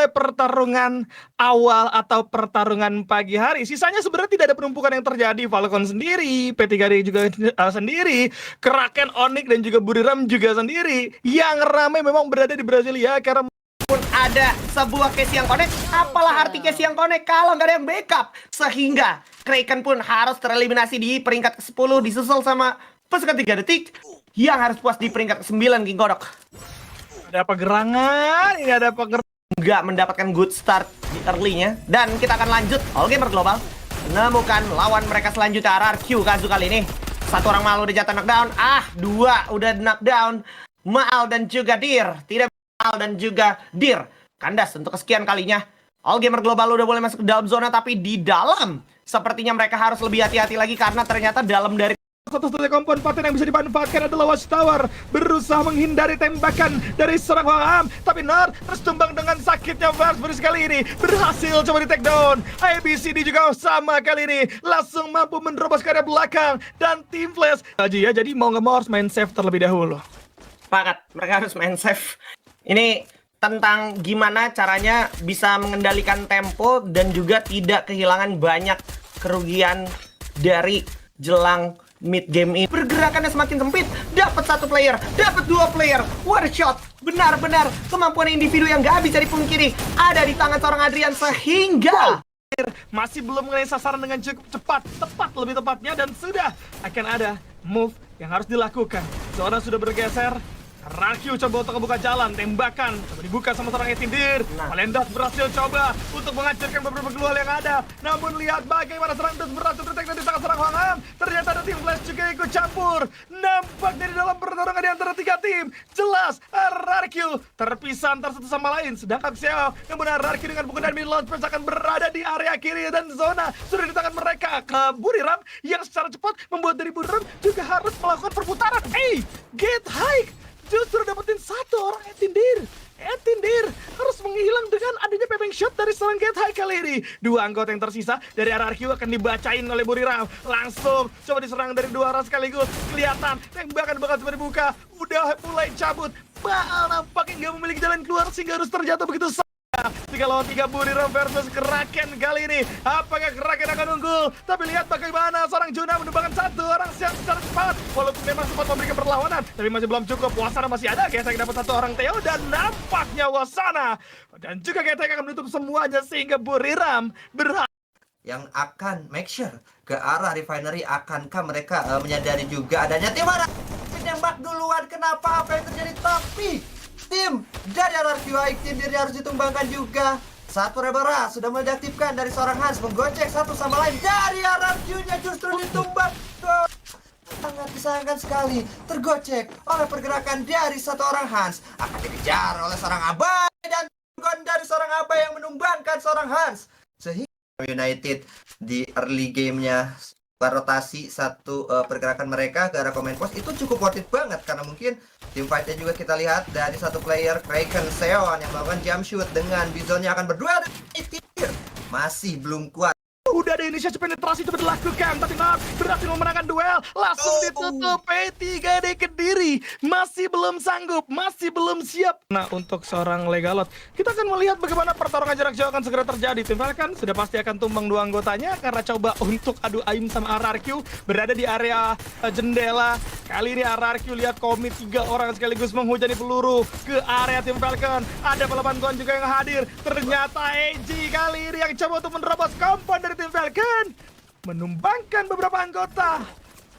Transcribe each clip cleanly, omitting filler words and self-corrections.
mulai pertarungan awal atau pertarungan pagi hari, sisanya sebenarnya tidak ada penumpukan yang terjadi. Falcon sendiri, P3D juga sendiri, Kraken, Onyx dan juga Buriram juga sendiri. Yang ramai memang berada di Brasilia karena pun ada sebuah case yang connect. Apalah arti case yang connect kalau nggak ada yang backup? Sehingga Kraken pun harus tereliminasi di peringkat ke-10, disusul sama pasukan 3 detik yang harus puas di peringkat ke-9, King Kodok. ada apa gerangan? Ini ada apa gerangan? Nggak mendapatkan good start di early-nya. Dan kita akan lanjut All Gamer Global menemukan lawan mereka selanjutnya, RRQ Kazu kali ini. Satu orang Mal udah jatuh knockdown. Dua udah knockdown. Maal dan juga Dir. Tidak Maal dan juga Dir. Kandas untuk kesekian kalinya. All Gamer Global udah boleh masuk ke dalam zona, tapi di dalam sepertinya mereka harus lebih hati-hati lagi karena ternyata dalam dari Satu-satunya komponen paten yang bisa dimanfaatkan adalah Watchtower. Berusaha menghindari tembakan dari seorang Waham, tapi Nord terus tumbang dengan sakitnya. Varsbury kali ini berhasil coba di take down. ABCD juga sama kali ini langsung mampu menerobos ke area belakang. Dan Team Flash jadi mau nggak mau harus main safe terlebih dahulu. Sepakat, mereka harus main safe. Ini tentang gimana caranya bisa mengendalikan tempo dan juga tidak kehilangan banyak kerugian dari jelang mid game ini. Pergerakannya semakin sempit, dapat satu player, dapat dua player, what a shot. Benar-benar kemampuan individu yang gak bisa dipungkiri ada di tangan seorang Adrian, sehingga masih belum mengenai sasaran dengan cukup cepat, tepat lebih tepatnya, dan sudah akan ada move yang harus dilakukan. Zona sudah bergeser. RRQ coba untuk membuka jalan, tembakan coba dibuka sama seorang Etindir. Valendas berhasil coba untuk menghancurkan beberapa keluar yang ada. Namun lihat bagaimana serang terus berhasil terdetek di tangan serang Wangam. Ternyata ada tim Flash juga ikut campur. Nampak dari dalam pertarungan di antara tiga tim. Jelas RRQ terpisah antara satu sama lain. Sedangkan Xiao yang benar RRQ dengan penggunaan mid launch akan berada di area kiri dan zona sudah di tangan mereka. Ke Buriram yang secara cepat membuat dari Buriram juga harus melakukan perputaran. Get high! Justru dapetin satu orang Etindir harus menghilang dengan adanya pepeng shot dari seorang Get High kali ini. Dua anggota yang tersisa dari RRQ akan dibacain oleh Buriram. Langsung coba diserang dari dua arah sekaligus. Kelihatan tembakan bakal coba dibuka. Udah mulai cabut. Baal nampaknya nggak memiliki jalan keluar sehingga harus terjatuh begitu saja. 3 lawan 3 Buriram versus Kraken kali ini. Apakah Kraken akan unggul? Tapi lihat bagaimana seorang Juna menumbangkan satu orang yang secara cepat. Walaupun memang sempat memberikan perlawanan, tapi masih belum cukup. Wasana masih ada. Gesek dapat satu orang Theo dan nampaknya Wasana dan juga Gesek akan menutup semuanya sehingga Buriram berhasil. Yang akan make sure ke arah refinery. Akankah mereka menyadari juga adanya tim mana? Menembak duluan, kenapa? Apa yang terjadi? Tapi tim dari RRQ tim diri harus ditumbangkan juga. Satu Rebara sudah mulai diaktifkan dari seorang Hans, menggocek satu sama lain. Dari RRQ-nya justru ditumbang. Sangat disayangkan sekali, tergocek oleh pergerakan dari satu orang Hans. Akan dikejar oleh seorang Abai dan dari seorang Abai yang menumbangkan seorang Hans. Sehingga United di early gamenya rotasi satu pergerakan mereka ke arah comment post itu cukup worth it banget, karena mungkin tim fightnya juga kita lihat dari satu player Kraken Seon yang melakukan jump shoot dengan Bizonnya akan berduel dengan masih belum kuat. Udah ada inisiasi penetrasi coba dilakukan, tapi Nord berhasil memenangkan duel. Langsung ditutup. P3D Kediri masih belum sanggup, masih belum siap. Nah, untuk seorang Legalot, kita akan melihat bagaimana pertarungan jarak jauh akan segera terjadi. Tim Falcon sudah pasti akan tumbang dua anggotanya karena coba untuk adu aim sama RRQ berada di area jendela. Kali ini RRQ lihat komit 3 orang sekaligus menghujani peluru ke area tim Falcon. Ada pala bantuan juga yang hadir. Ternyata AG kali ini yang coba untuk menerobos kompon dari tim Falcon, menumbangkan beberapa anggota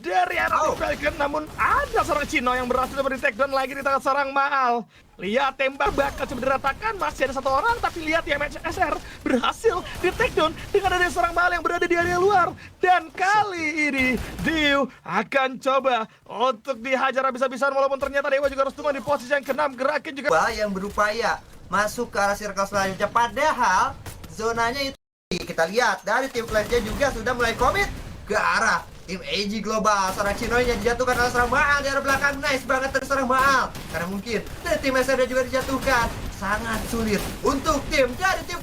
dari area tim Falcon. Namun ada seorang Cino yang berhasil di take down lagi di tangan seorang Maal. Lihat tembak bakal coba diratakan, masih ada satu orang, tapi lihat ya MHSR berhasil di take down dengan ada seorang Maal yang berada di area luar. Dan kali ini Dio akan coba untuk dihajar habis-habisan, walaupun ternyata Dewa juga harus tunggu di posisi yang ke-6. Gerakin juga yang berupaya masuk ke arah circle selanjutnya, padahal zonanya itu kita lihat dari tim Flashnya juga sudah mulai komit ke arah tim AG Global. Seorang Cinoy-nya dijatuhkan oleh seorang Maal di arah belakang. Nice banget dari seorang Maal, karena mungkin dari tim SRD juga dijatuhkan. Sangat sulit untuk tim dari tim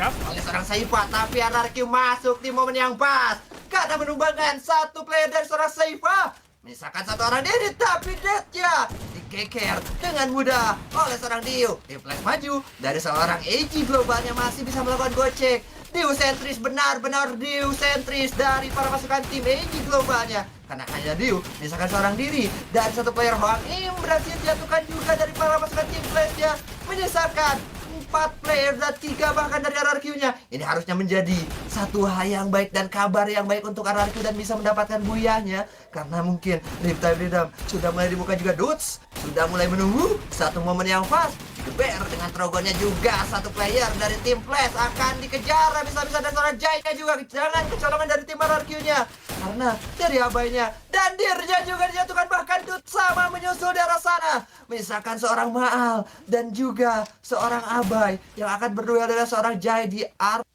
oleh seorang Saifa, tapi RRQ masuk di momen yang pas karena menumbangkan satu player dari seorang Saifa. Menyisakan satu orang diri, tapi death-nya terkeker dengan mudah oleh seorang Dio. Tim Flash maju dari seorang AG globalnya masih bisa melakukan gocek. Dio sentris, benar-benar Dio sentris dari para pasukan tim AG globalnya. Karena hanya Dio misalkan seorang diri dan satu player Hoang Im berhasil dijatuhkan juga dari para pasukan tim Flashnya, menyisakan 4 player dan 3 bahkan dari RRQ-nya. Ini harusnya menjadi satu hal yang baik dan kabar yang baik untuk RRQ dan bisa mendapatkan buyahnya. Karena mungkin Riptide Rhythm sudah mulai dibuka juga. Dudes sudah mulai menunggu satu momen yang pas. Bear dengan Trogonnya juga satu player dari tim Flash akan dikejar bisa-bisa dan seorang Jai-nya juga. Jangan kecolongan dari tim RRQ-nya karena dari abainya dan Dirnya juga dijatuhkan, bahkan Dudes sama menyusul di arah sana. Misalkan seorang Maal dan juga seorang Abai yang akan berduel dengan seorang Jai di area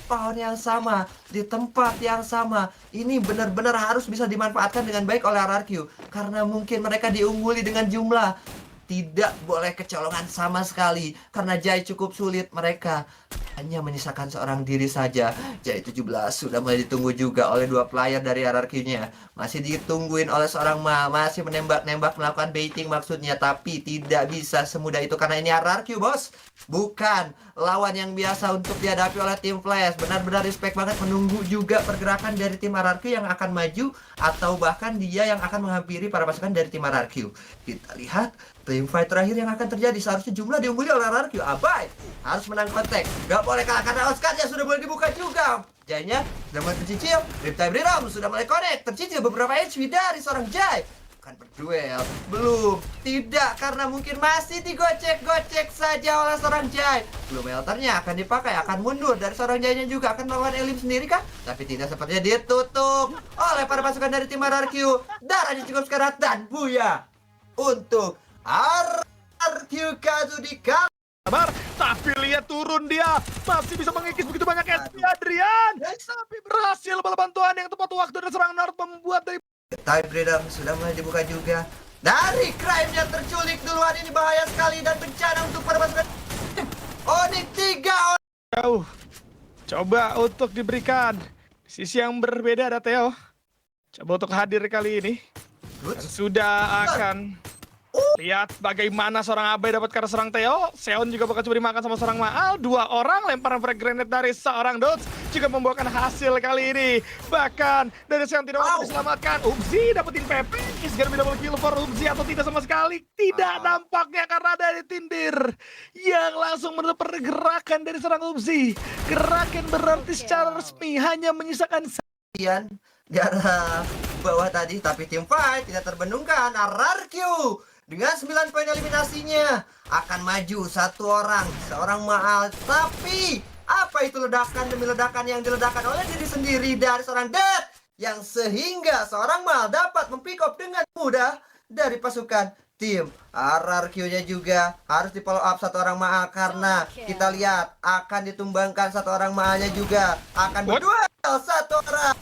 pohon yang sama, di tempat yang sama. Ini benar-benar harus bisa dimanfaatkan dengan baik oleh RRQ karena mungkin mereka diungguli dengan jumlah. Tidak boleh kecolongan sama sekali karena Jai cukup sulit. Mereka hanya menyisakan seorang diri saja. Jai 17 sudah mulai ditunggu juga oleh 2 player dari RRQ-nya. Masih ditungguin oleh seorang Ma. Masih menembak-nembak, melakukan baiting maksudnya. Tapi tidak bisa semudah itu karena ini RRQ, bos. Bukan lawan yang biasa untuk dihadapi oleh tim Flash. Benar-benar respect banget menunggu juga pergerakan dari tim RRQ yang akan maju atau bahkan dia yang akan menghampiri para pasukan dari tim RRQ. Kita lihat tim fight terakhir yang akan terjadi. Seharusnya jumlah diungguli oleh RRQ. Abai harus menang kontak. Gak boleh kalah karena Oscar-nya sudah mulai dibuka juga. Jai-nya sudah mulai tercicil. Riptide Rhythm sudah mulai connect. Tercicil beberapa HP dari seorang Jai. Bukan berduel. Belum. Tidak, karena mungkin masih digocek-gocek saja oleh seorang Jai. Belum melternya akan dipakai. Akan mundur dari seorang Jai-nya juga. Akan melakukan elim sendiri kah? Tapi tidak, sepertinya ditutup oleh para pasukan dari tim RRQ. Darahnya cukup sekarat dan buya untuk RRQ Kazu di Sabar, tapi lihat turun dia. Masih bisa mengikis begitu banyak SP Adrian. Tapi berhasil bola bantuan yang tepat waktu dan serang Nord membuat dari Time Rhythm sudah mulai dibuka juga. Dari Crime yang terculik duluan, ini bahaya sekali dan bencana untuk para pasukan Onyx 3 jauh. Coba untuk diberikan sisi yang berbeda ada Theo. Coba untuk hadir kali ini. Dan sudah akan lihat bagaimana seorang Abai dapat karena serang Theo. Seon juga bakal coba dimakan sama seorang Maal. 2 orang lemparan frag grenade dari seorang Dudes juga membawakan hasil kali ini. Bahkan dari Seon tidak mampu diselamatkan. Ubzi dapetin PP. Is gonna be double kill for Ubzi atau tidak sama sekali? Tidak nampaknya karena dari Tindir yang langsung menutup pergerakan dari serang Ubzi. Gerakan berarti secara resmi hanya menyisakan Ian di arah bawah tadi, tapi tim fight tidak terbendungkan. RRQ dengan 9 poin eliminasinya akan maju satu orang, seorang Maal. Tapi apa itu ledakan demi ledakan yang diledakkan oleh diri sendiri dari seorang Dead, yang sehingga seorang Maal dapat mempick up dengan mudah dari pasukan tim RRQ-nya. Juga harus di follow up satu orang Maal karena kita lihat akan ditumbangkan satu orang Maalnya juga akan berduel satu orang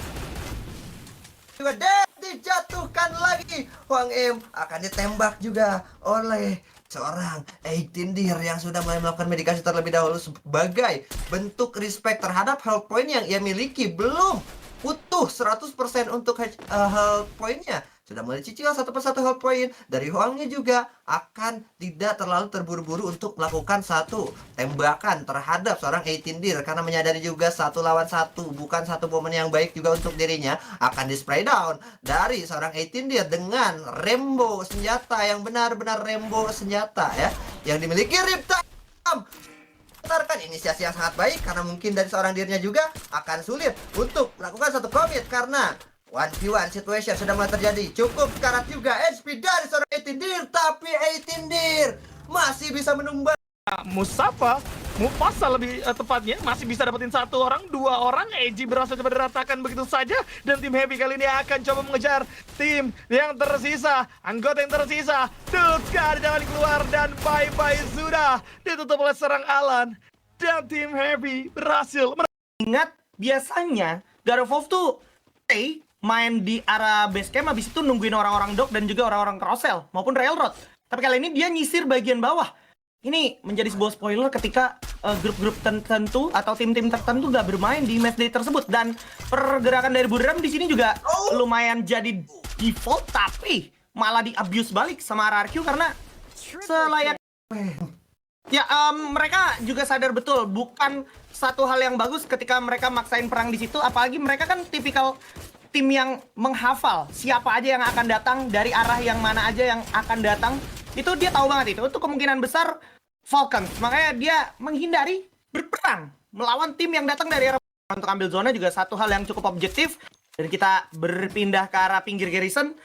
juga. Dead dijatuhkan lagi. Hoang Im akan ditembak juga oleh seorang 18 Dir yang sudah mulai melakukan medikasi terlebih dahulu sebagai bentuk respect terhadap health point yang ia miliki. Belum utuh 100% untuk health point-nya. Sudah mulai cicil satu persatu health point. Dari Hoangnya juga akan tidak terlalu terburu-buru untuk melakukan satu tembakan terhadap seorang 18 Dir karena menyadari juga 1 lawan 1 bukan satu momen yang baik juga untuk dirinya. Akan di spray down dari seorang 18 Dir dengan Rainbow senjata yang benar-benar Rainbow senjata ya yang dimiliki Riptide. Mentarkan inisiasi yang sangat baik karena mungkin dari seorang Dirnya juga akan sulit untuk melakukan satu commit karena 1v1 situation sudah mulai terjadi. Cukup sekarat juga HP dari seorang 18 Dir, tapi 18 Dir masih bisa menumbang Mufasa lebih tepatnya masih bisa dapetin 1 orang, 2 orang. AG berhasil coba diratakan begitu saja dan tim Heavy kali ini akan coba mengejar tim yang tersisa, anggota yang tersisa. Dudes gak ada jalan keluar dan bye-bye sudah ditutup oleh serang Alan dan tim Heavy berhasil. Ingat, biasanya God of Wolf tuh main di arah base camp, habis itu nungguin orang-orang dock dan juga orang-orang carousel maupun railroad. Tapi kali ini dia nyisir bagian bawah. Ini menjadi sebuah spoiler ketika grup-grup tertentu atau tim-tim tertentu gak bermain di matchday tersebut. Dan pergerakan dari Buderam di sini juga lumayan jadi default, tapi malah di-abuse balik sama RRQ karena selayaknya ya, mereka juga sadar betul bukan satu hal yang bagus ketika mereka maksain perang di situ, apalagi mereka kan tipikal tim yang menghafal siapa aja yang akan datang dari arah yang mana aja yang akan datang. Itu dia tahu banget itu kemungkinan besar Falcons. Makanya dia menghindari berperang melawan tim yang datang dari arah untuk ambil zona juga satu hal yang cukup objektif. Dan kita berpindah ke arah pinggir garrison,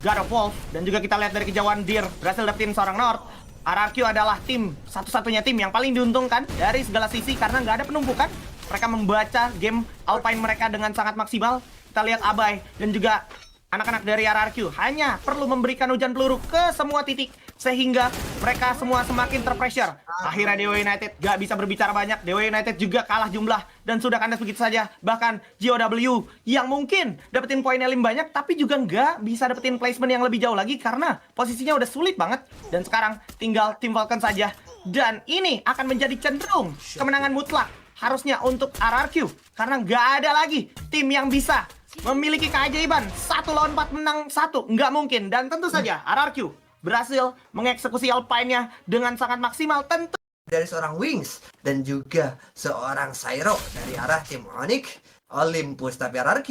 God of Wolf, dan juga kita lihat dari kejauhan Deer berhasil dapetin seorang North. RRQ adalah tim satu-satunya tim yang paling diuntungkan dari segala sisi karena nggak ada penumpukan. Mereka membaca game Alpine mereka dengan sangat maksimal. Kita lihat Abai dan juga anak-anak dari RRQ hanya perlu memberikan hujan peluru ke semua titik sehingga mereka semua semakin terpressure. Akhirnya Dewa United gak bisa berbicara banyak. Dewa United juga kalah jumlah dan sudah kandas begitu saja. Bahkan GOW yang mungkin dapetin poin elim banyak tapi juga nggak bisa dapetin placement yang lebih jauh lagi karena posisinya udah sulit banget. Dan sekarang tinggal tim Falcon saja. Dan ini akan menjadi cenderung kemenangan mutlak harusnya untuk RRQ karena nggak ada lagi tim yang bisa memiliki keajaiban 1 lawan 4 menang 1, nggak mungkin. Dan tentu saja RRQ berhasil mengeksekusi Alpine-nya dengan sangat maksimal tentu. Dari seorang Wings dan juga seorang Cyro dari arah tim Onyx Olympus. Tapi RRQ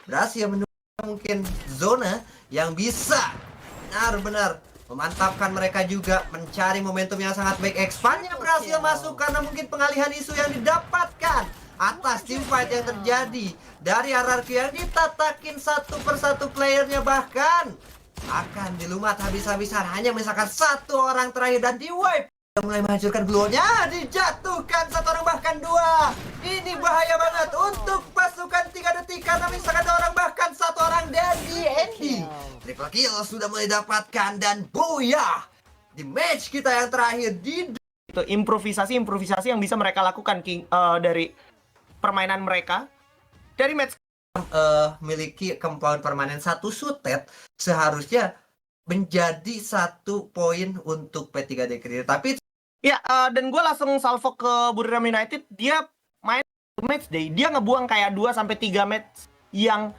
berhasil menemukan mungkin zona yang bisa benar-benar memantapkan mereka juga mencari momentum yang sangat baik. Expand-nya berhasil masuk karena mungkin pengalihan isu yang didapatkan atas teamfight yang terjadi dari RRQ yang ditatakin satu persatu playernya, bahkan akan dilumat habis-habisan hanya misalkan satu orang terakhir dan di wipe. Mulai menghancurkan gluonnya, dijatuhkan satu orang bahkan dua. Ini bahaya banget untuk pasukan 3 detik karena misalkan ada orang bahkan satu orang dan di ending. Triple kill sudah mulai dapatkan dan booyah di match kita yang terakhir di Itu improvisasi yang bisa mereka lakukan dari permainan mereka dari match miliki compound permanen satu suited seharusnya menjadi 1 poin untuk P3D Career. Tapi ya, dan gue langsung salvo ke Buriram United. Dia main match day, dia ngebuang kayak 2-3 match yang